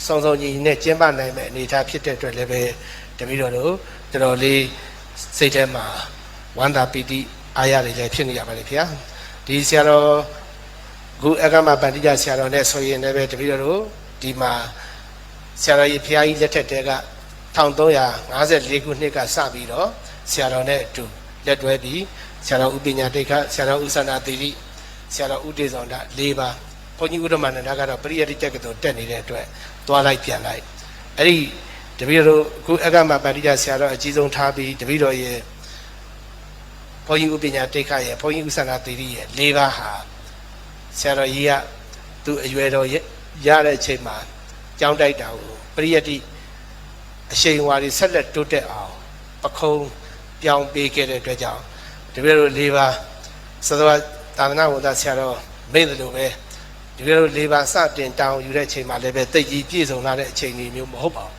စုံစုံညီနဲ့ကျင်းပနိုင်မဲ့အနေအထားဖြစ်တဲ့အတွက်လည်းပဲတပည့်တော်တို့တော်တော်လေးစိတ်ထဲမှာဝမ်းသာပီတိအားရတွေလည်းဖြစ်နေရပါလေဗျာဒီဆရာတော်ခုအကမပန္တိယဆရာတော်နဲ့ဆိုရင်လည်းပဲတပည့်တော်တို့ဒီမှာဆရာတော်ကြီးဘုရားကြီးလက်ထက်တဲက1354ခုနှစ်ကစပြီးတော့ဆရာတော်နဲ့အတူလက်တွဲပြီးဆရာတော်ဥပညာတိတ်ခဆရာတော်ဥသန္တာသီရိဆရာတော်ဥဒေဇောန္ဒ၄ပါးဘုန်းကြီးဥဒ္ဓမနန္ဒကတော့ပရိယတ္တိတက္ကသိုလ်တက်နေတဲ့အတွက်သွားလိုက်ပြန်လိုက်အဲ့ဒီတပည့်တော်အခုအကမပန္တိယဆရာတော်အကြီးဆုံးထားပြီးတပည့်တော်ရဲ့ဘုန်းကြီးဥပညာတိတ်ခရဲ့ဘုန်းကြီးဥသန္တာသီရိရဲ့၄ပါးဟာဆရာတော်ကြီးကသူ့အရွယ်တော်ရတဲ့အချိန်မှာကြောင်းတိုက်တာကိုပရိယတ္တိအရှိန်အဝါတွေဆက်လက်တိုးတက်အောင်ပခုံးပြောင်းပေးခဲ့တဲ့အတွက်ကြောင့်တပည့်တော်၄ပါးသဒ္ဒဝသာသနာ့ဝန်သားဆရာတော်မိတ်တယ်လို့ပဲတပည့်တော်၄ပါးစတင်တောင်းယူတဲ့အချိန်မှာလည်းပဲတိတ်ကြီးပြည့်စုံလာတဲ့အချိန်မျိုးမဟုတ်ပါဘူး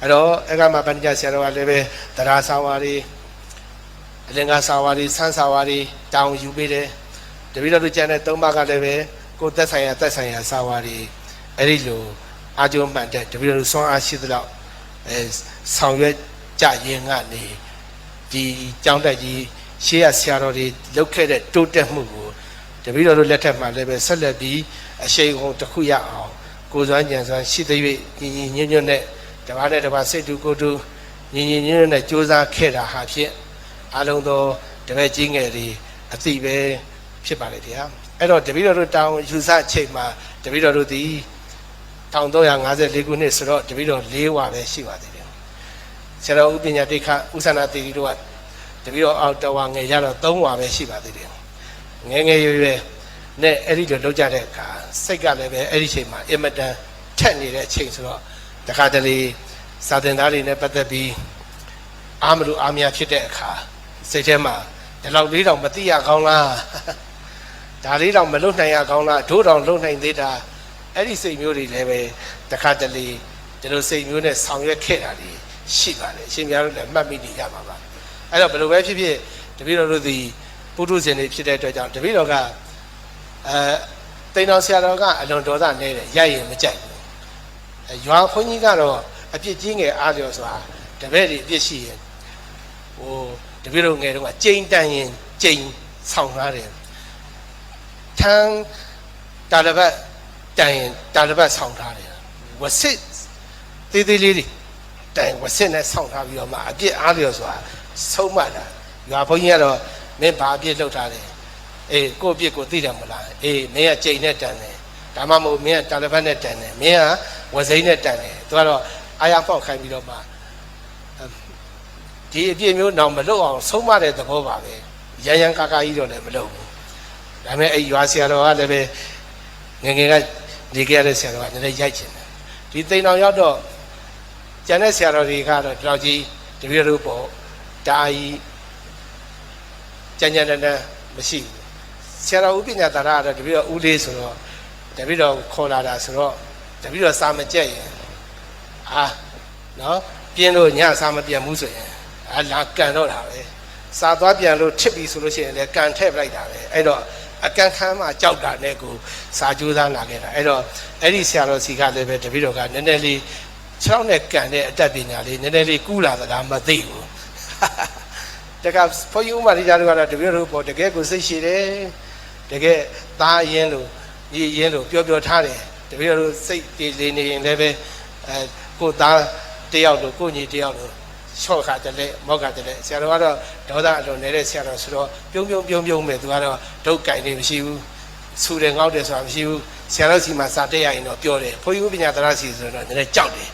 အဲ့တော့အကမပန္နိယဆရာတော်ကလည်းပဲတရားစာဝါတွေအလင်္ကာစာဝါတွေဆန်းစာဝါတွေတောင်းယူပေးတယ်တပည့်တော်တို့ကျန်တဲ့၃ပါးကလည်းပဲကိုယ်သက်ဆိုင်ရာစာဝါတွေအဲ့ဒီလိုအာကျုံမှန်တဲ့တပည့်တော်တို့ဆွမ်းအားရှိသလောက်ဆောင်ရွက်ကြရင်ကနေဒီကျောင်းတက်ကြီးရှေးရဆရာတော်တွေလုပ်ခဲ့တဲ့တိုးတက်မှုကိုတပည့်တော်တို့လက်ထက်မှာလည်းပဲဆက်လက်ပြီးအရှိန်အဟုန်တစ်ခုရအောင်ကိုယ်စွမ်းဉာဏ်စွမ်းရှိသေး၍ညီညွတ်ညွတ်နဲ့တပါးနဲ့တပါးစိတ်တူကိုယ်တူညီညွတ်နဲ့ကြိုးစားခဲ့တာဟာဖြင့်အလုံးသောတပည့်ကြီးငယ်တွေအသိပဲဖြစ်ပါလေဗျာအဲ့တော့တပည့်တော်တို့တောင်းယူဆချိန်မှာတပည့်တော်တို့ဒီ1354ခုနှစ်ဆိုတော့တပည့်တော်၄ဝါပဲရှိပါသေးတယ်ဆရာတော်ဥပညာတိတ်ခဥသန္တာသီရိတို့ကတပည့်တော်အောက်တဝါငယ်ရတော့3ဝါပဲရှိပါသေးတယ်ငယ်ငယ်ရွယ်ရွယ်နဲ့အဲ့ဒီလိုလောက်ကြတဲ့အခါစိတ်ကလည်းပဲအဲ့ဒီချိန်မှာအင်မတန်ထက်နေတဲ့အချိန်ဆိုတော့တခါတလေစာသင်သားတွေနဲ့ပတ်သက်ပြီးအားမလို့အားမရဖြစ်တဲ့အခါစိတ်ထဲမှာဒီလောက်လေးတောင်မသိရကောင်းလားဒါလေးတောင်မလွတ်နိုင်ရကောင်းလားဒို့တောင်လွတ်နိုင်သေးတာအဲ့ဒီစိတ်မျိုးတွေလည်းပဲတခါတလေဒီလိုစိတ်မျိုးနဲ့ဆောင်ရွက်ခဲ့တာတွေရှိပါတယ်အရှင်များတို့လည်းမှတ်မိနေကြပါပါအဲ့တော့ဘယ်လိုပဲဖြစ်ဖြစ်တပည့်တော်တို့ဒီပုထုဇဉ်တွေဖြစ်တဲ့အတွက်ကြောင့်တပည့်တော်ကတိန်တော်ဆရာတော်ကအလွန်ဒေါသနဲတယ်ရိုက်ရင်မကြိုက်ဘူးရွာခွန်ကြီးကတော့အပြစ်ကြီးငယ်အားလျော်စွာတပည့်တွေအပြစ်ရှိရင်ဟိုတပည့်တော်ငယ်တုန်းကကြိမ်တန်ရင်ကြိမ်ဆောင်ထားတယ်ထန်းတာလပတ်တန်ရင်တာလပတ်ဆောင်ထားတယ်ဝစစ်သေးသေးလေးတွေတိုင်ဝစစ်နဲ့ဆောင်းထားပြီးတော့မှအပြစ်အားလျော်စွာဆုံးမတာရွာဘုန်းကြီးကတော့မင်းဘာအပြစ်လုပ်ထားလဲအေးကိုယ့်အပြစ်ကိုသိတယ်မလားအေးမင်းကကြိမ်နဲ့တန်တယ်ဒါမှမဟုတ်မင်းကတာလပတ်နဲ့တန်တယ်မင်းကဝစိမ့်နဲ့တန်တယ်သူကတော့အာရပေါက်ခိုင်းပြီးတော့မှဒီအပြစ်မျိုးတော့မလုပ်အောင်ဆုံးမတဲ့သဘောပါပဲရန်ရန်ကာကာကြီးတော့လည်းမလုပ်ဘူးဒါပေမဲ့အဲ့ရွာဆရာတော်ကလည်းပဲငယ်ငယ်ကနေခဲ့ရတဲ့ဆရာတော်ကလည်းရိုက်ချင်တယ်ဒီသိန်းတော်ရောက်တော့ကျန်တဲ့ဆရာတော်တွေကတော့ဒီလောက်ကြီးတပည့်တော်ပေါ့တာကြီးကြံ့ကြံ့တန်းမရှိဘူးဆရာတော်ဥပညာသာရကတော့တပည့်တော်ဦးလေးဆိုတော့တပည့်တော်ခေါ်လာတာဆိုတော့တပည့်တော်စာမကြက်ရင်နော်ပြင်းလို့ညစာမပြန်ဘူးဆိုရင်လာကန်တော့တာပဲစာသွားပြန်လို့ထစ်ပြီဆိုလို့ရှိရင်လည်းကန်ထည့်ပလိုက်တာပဲအဲ့တော့အကန်ခမ်းမှာကြောက်တာနဲ့ကိုစာကြိုးစားလာခဲ့တာအဲ့တော့အဲ့ဒီဆရာတော်စီကလည်းပဲတပည့်တော်ကနည်းနည်းလေးခြေထောက်နဲ့ကန်တဲ့အတတ်ပညာလေးနည်းနည်းလေးကူးလာသလားမသိဘူးတကယ်ဘုန်းကြီးဥမာလေးကြားလို့ကတော့တပည့်တော်ပေါ်တကယ်ကိုစိတ်ရှိတယ်တကယ်သားရင်းလို့ရည်ရင်းလို့ပြောထားတယ်တပည့်တော်စိတ်တည်နေနေရင်လည်းပဲကိုသားတယောက်လို့ကိုညီတယောက်လို့ချော့ခါတယ်လေမော့ခါတယ်လေဆရာတော်ကတော့ဒေါသအလွန်နေတဲ့ဆရာတော်ဆိုတော့ပြုံးမယ်သူကတော့ဒုတ်ကြိုင်နေမရှိဘူးဆူတယ်ငေါက်တယ်ဆိုတာမရှိဘူးဆရာတော်စီမှာစာတက်ရရင်တော့ပြောတယ်ဘုန်းကြီးဥပညာတရားစီဆိုတော့နည်းနည်းကြောက်တယ်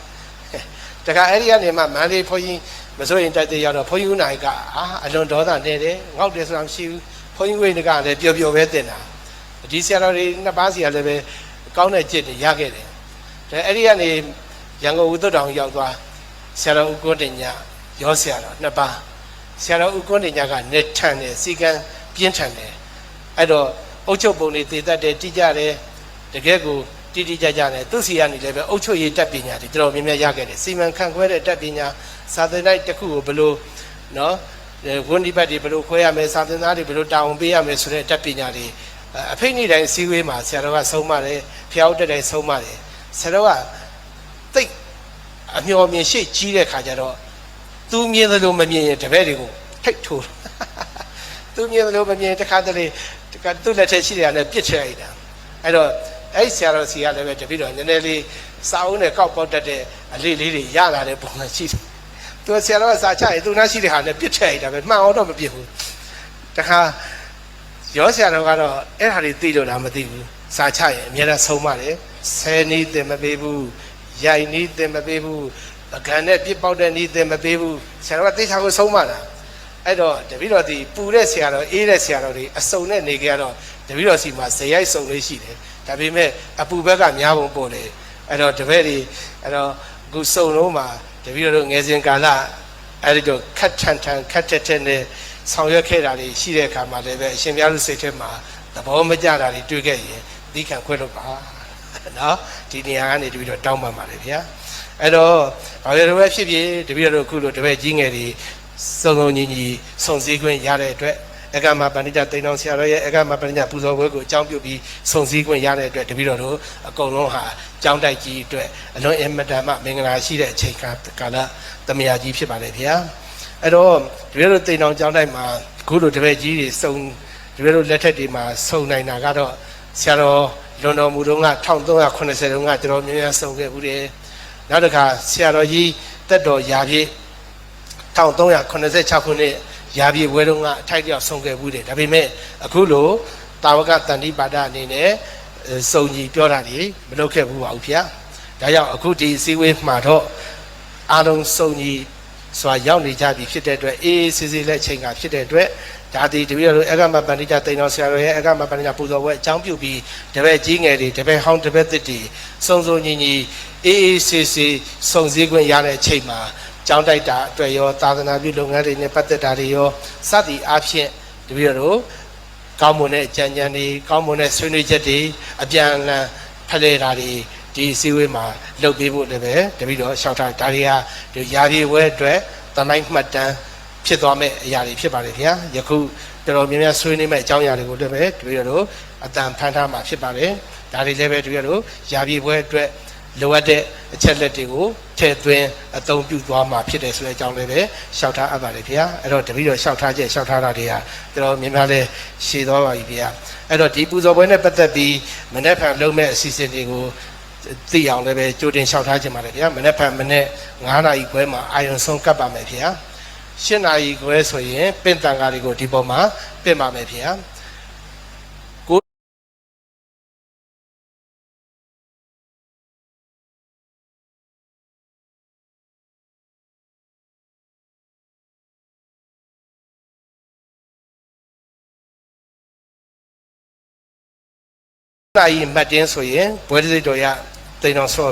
တခါအဲ့ဒီကနေမှမန္တလေးဘုန်းကြီးမစိုးရင်တိုက်တဲ့ရောက်တော့ဘုန်းကြီးဦးနိုင်ကအလွန်ဒေါသနေတယ်ငေါက်တယ်ဆိုတာမရှိဘူးဘုန်းကြီးဝိနကလည်းပျော်ပဲတင်တာဒီဆရာတော်တွေနှစ်ပါးစီကလည်းပဲကောင်းတဲ့จิตတွေရခဲ့တယ်ဒါအဲ့ဒီကနေရန်ကုန်ဦးသွတ်တောင်ရောက်သွားဆရာတော်ဦးကွန်းတင်ညာရောဆရာတော်နှစ်ပါးဆရာတော်ဦးကွန်းတင်ညာကနေထန်တယ်စီကံပြင်းထန်တယ်အဲ့တော့အုတ်ချုပ်ပုံတွေတည်တတ်တယ်တိကျတယ်တကယ်ကိုတိတိကျကျနဲ့သူစီကနေလည်းပဲအုတ်ချုပ်ရေးတက်ပညာတွေတော်တော်များများရခဲ့တယ်စီမံခန့်ခွဲတဲ့တက်ပညာစာသင်တိုက်တစ်ခုကိုဘယ်လိုနော်ဝန်ဒီဘတ်တွေဘယ်လိုခွဲရမယ်စာသင်သားတွေဘယ်လိုတာဝန်ပေးရမယ်ဆိုတဲ့တက်ပညာတွေအဖိတ်နေ့တိုင်းစည်းဝေးမှာဆရာတော်ကဆုံးမတယ်ဖျောက်တက်တိုင်းဆုံးမတယ် ဆရာတော်ကတိတ်အမျော်မြင်ရှိကြီးတဲ့ခါကျတော့သူမြင်သလိုမမြင်ရင်တပည့်တွေကိုထိတ်ထိုးသူမြင်သလိုမမြင်တခါတလေသူ့လက်ထက်ရှိတဲ့ကနေပြစ်ချလိုက်တာအဲ့တော့အဲ့ဆရာတော်စီကလည်းပဲတပည့်တော်နည်းနည်းလေးစာအုပ်နဲ့ကောက်ပေါက်တတ်တဲ့အလေးလေးတွေရလာတဲ့ပုံစံရှိတယ်သူဆရာတော်ကစာချရင်သူနာရှိတဲ့ဟာနဲ့ပြစ်ချလိုက်တာပဲမှန်အောင်တော့မပြစ်ဘူးတခါရောဆရာတော်ကတော့အဲ့ဟာတွေသိလို့လားမသိဘူးစာချရင်အများနဲ့ဆုံးမတယ်ဆယ်နည်းသင်မပေးဘူးရိုက်နည်းသင်မပေးဘူးပကံနဲ့ပြစ်ပေါက်တဲ့နည်းသင်မပေးဘူးဆရာတော်ကသိချာကိုဆုံးမတာအဲ့တော့တပည့်တော်ဒီပူတဲ့ဆရာတော်အေးတဲ့ဆရာတော်တွေအစုံနဲ့နေကြတော့တပည့်တော်စီမှာဇေယိုက်စုံလေးရှိတယ်ဒါပေမဲ့အပူဘက်ကများပုံပေါ်တယ်အဲ့တော့တပည့်တွေအဲ့တော့အခုစုံလုံးမှာတပည့်တော်တို့ငယ်စဉ်ကာလအဲ့ဒီတော့ခတ်ထန်ထန်ခတ်တက်တက်နဲ့ဆောင်ရွက်ခဲ့တာတွေရှိတဲ့အခါမှာလည်းပဲအရှင်ဘုရားလူစိတ်ထဲမှာသဘောမကျတာတွေတွေ့ခဲ့ရင်သီးခံခွဲလို့ပါနော်ဒီနေရာကနေတပည့်တော်တောင်းပန်ပါတယ်ဗျာအဲ့တော့ဘာလို့လဲဖြစ်ဖြစ်တပည့်တော်တို့အခုလိုတပည့်ကြီးငယ်တွေစုံစုံညီညီစုံစည်းခွင့်ရတဲ့အတွက်အကမပဏိတတိန်တော်ဆရာတော်ရဲ့အကမပဏိတပူဇော်ပွဲကိုအကြောင်းပြုပြီးစုံစည်းခွင့်ရတဲ့အတွက်တပည့်တော်တို့အကုန်လုံးဟာကြောင်းတိုက်ကြီးအတွက်အလွန်အင်မတန်မှမင်္ဂလာရှိတဲ့အချိန်ကာလသမယာကြီးဖြစ်ပါတယ်ဗျာအဲ့တော့တပည့်တော်တိန်တော်ကြောင်းတိုက်မှာအခုလိုတပည့်ကြီးတွေစုံတပည့်တော်လက်ထက်တွေမှာစုံနိုင်တာကတော့ဆရာတော်လွန်တော်မူတော့က1380တုန်းကကျွန်တော်များများစုံခဲ့ဘူးတယ်နောက်တစ်ခါဆရာတော်ကြီးတက်တော်ရာပြည့်1386ခုနှစ်ရာပြည့်ဝဲတုန်းကအထိုက်တယောက်ဆုံးခဲ့ဘူးတယ်ဒါပေမဲ့အခုလိုတာဝကတန်တိပါဒအနေနဲ့စုံကြီးပြောတာတွေမလုပ်ခဲ့ဘူးပါဘူးဗျာဒါကြောင့်အခုဒီအစည်းအဝေးမှာတော့အားလုံးစုံကြီးစွာရောက်နေကြပြီဖြစ်တဲ့အတွက်အေးအေးဆေးဆေးလက်ချိန်ကဖြစ်တဲ့အတွက်ဒါဒီတပည့်တော်အကမပဏိတတိန်တော်ဆရာတော်ရဲ့အကမပဏိတပူဇော်ပွဲအကြောင်းပြုပြီးတပည့်ကြီးငယ်တွေတပည့်ဟောင်းတပည့်သစ်တွေစုံစုံညီညီအေးအေးဆေးဆေးစုံစည်းခွင့်ရတဲ့အချိန်မှာကျောင်းတိုက်တာအတွက်ရောသာသနာပြုလုပ်ငန်းတွေနဲ့ပတ်သက်တာတွေရောစသည်အားဖြင့်တပည့်တော်ကောင်းမွန်တဲ့အကြံဉာဏ်တွေကောင်းမွန်တဲ့ဆွေးနွေးချက်တွေအပြန်အလှန်ဖလှယ်တာတွေဒီအစည်းအဝေးမှာလုပ်ပေးဖို့လည်းပဲတပည့်တော်လျှောက်ထားဒါတွေကဒီရာပြည့်ဝဲအတွက်တမိုင်းမှတ်တမ်းဖြစ်သွားမဲ့အရာတွေဖြစ်ပါတယ်ခင်ဗျာယခုတော်တော်များများဆွေးနွေးမဲ့အကြောင်းအရာတွေကိုလည်းပဲတပည့်တော်အတန်ဖန်ထားမှာဖြစ်ပါတယ်ဒါတွေလည်းပဲတပည့်တော်ရာပြည့်ဝဲအတွက်လိုအပ်တဲ့အချက်လက်တွေကိုထည့်သွင်းအသုံးပြုသွားမှာဖြစ်တယ်ဆိုတဲ့အကြောင်းလေးပဲရှောက်ထားအပ်ပါတယ်ခင်ဗျာအဲ့တော့တပည့်တော်ရှောက်ထားချက်ရှောက်ထားတာတွေကတော်တော်များများလဲရှည်သွားပါပြီခင်ဗျာအဲ့တော့ဒီပူဇော်ပွဲနဲ့ပတ်သက်ပြီးမနေ့ကလုပ်မဲ့အစီအစဉ်တွေကိုသိအောင်လည်းပဲကြိုတင်လျှောက်ထားခြင်းပါတယ်ဗျာမနေ့ကမနေ့9နာရီခွဲမှာအာယုံဆုံးကပ်ပါမယ်ဗျာ10နာရီခွဲဆိုရင်ပင့်တန်ကားတွေကိုဒီပေါ်မှာပင့်ပါမယ်ဗျာနိုင်မှတ်တင်းဆိုရင်ဘွဲတိတ်တော်ရတိန်တော်ဆော့